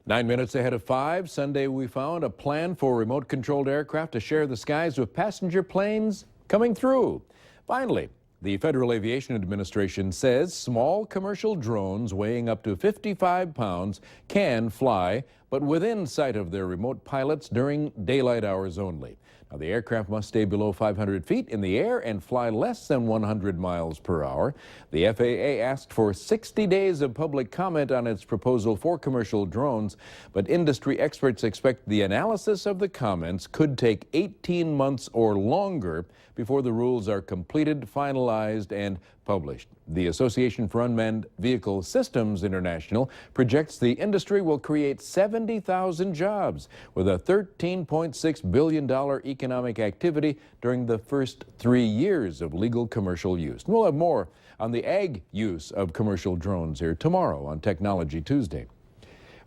9 minutes ahead of 5, Sunday we found a plan for remote-controlled aircraft to share the skies with passenger planes coming through. Finally, the Federal Aviation Administration says small commercial drones weighing up to 55 pounds can fly, but within sight of their remote pilots during daylight hours only. Now, the aircraft must stay below 500 feet in the air and fly less than 100 miles per hour. The FAA asked for 60 days of public comment on its proposal for commercial drones, but industry experts expect the analysis of the comments could take 18 months or longer before the rules are completed, finalized, and published. The Association for Unmanned Vehicle Systems International projects the industry will create 70,000 jobs with a $13.6 billion economic activity during the first 3 years of legal commercial use. And we'll have more on the ag use of commercial drones here tomorrow on Technology Tuesday.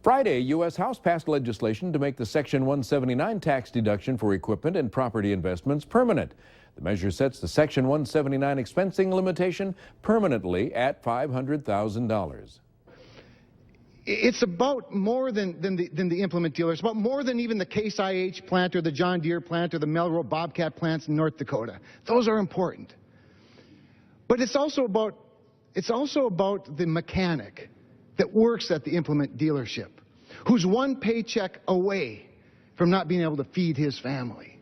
Friday, U.S. House passed legislation to make the Section 179 tax deduction for equipment and property investments permanent. The measure sets the Section 179 expensing limitation permanently at $500,000. It's about more than the implement dealer. It's about more than even the Case IH plant or the John Deere plant or the Melrose Bobcat plants in North Dakota. Those are important. But it's also about the mechanic that works at the implement dealership, who's one paycheck away from not being able to feed his family.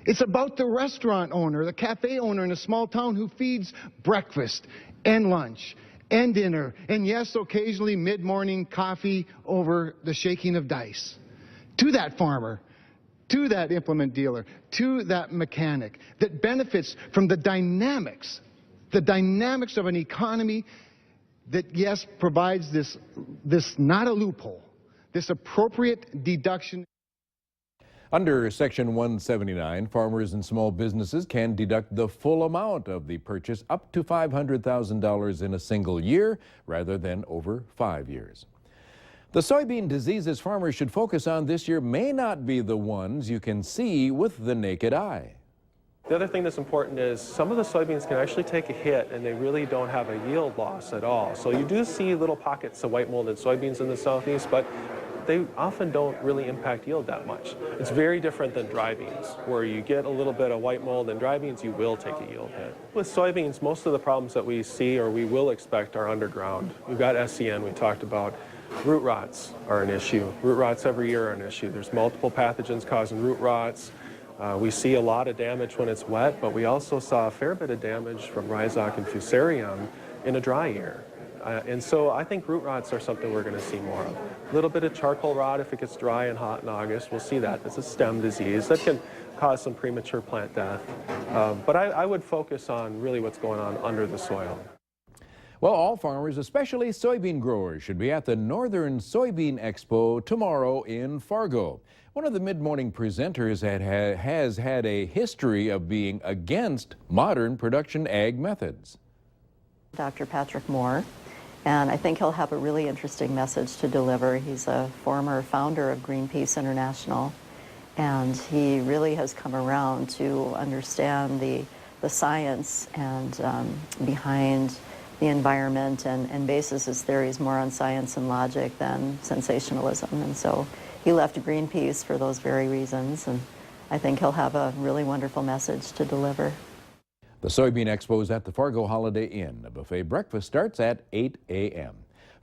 It's about the restaurant owner, the cafe owner in a small town who feeds breakfast and lunch and dinner, and yes, occasionally mid-morning coffee over the shaking of dice. To that farmer, to that implement dealer, to that mechanic that benefits from the dynamics of an economy that, yes, provides this not a loophole, this appropriate deduction. Under Section 179, farmers and small businesses can deduct the full amount of the purchase up to $500,000 in a single year rather than over 5 years. The soybean diseases farmers should focus on this year may not be the ones you can see with the naked eye. The other thing that's important is some of the soybeans can actually take a hit and they really don't have a yield loss at all. So you do see little pockets of white molded soybeans in the southeast, but they often don't really impact yield that much. It's very different than dry beans, where you get a little bit of white mold in dry beans, you will take a yield hit. With soybeans, most of the problems that we see or we will expect are underground. We've got SCN we talked about. Root rots are an issue. Root rots every year are an issue. There's multiple pathogens causing root rots. We see a lot of damage when it's wet, but we also saw a fair bit of damage from rhizoc and fusarium in a dry year. And so I think root rots are something we're going to see more of. A little bit of charcoal rot if it gets dry and hot in August. We'll see that. It's a stem disease that can cause some premature plant death. But I would focus on really what's going on under the soil. Well, all farmers, especially soybean growers, should be at the Northern Soybean Expo tomorrow in Fargo. One of the mid-morning presenters has had a history of being against modern production ag methods. Dr. Patrick Moore, and I think he'll have a really interesting message to deliver. He's a former founder of Greenpeace International, and he really has come around to understand the science and behind the environment and bases his theories more on science and logic than sensationalism. And so he left Greenpeace for those very reasons, and I think he'll have a really wonderful message to deliver. The Soybean Expo is at the Fargo Holiday Inn. A buffet breakfast starts at 8 a.m.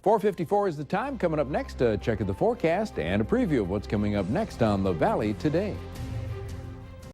4:54 is the time. Coming up next, a check of the forecast and a preview of what's coming up next on the Valley Today.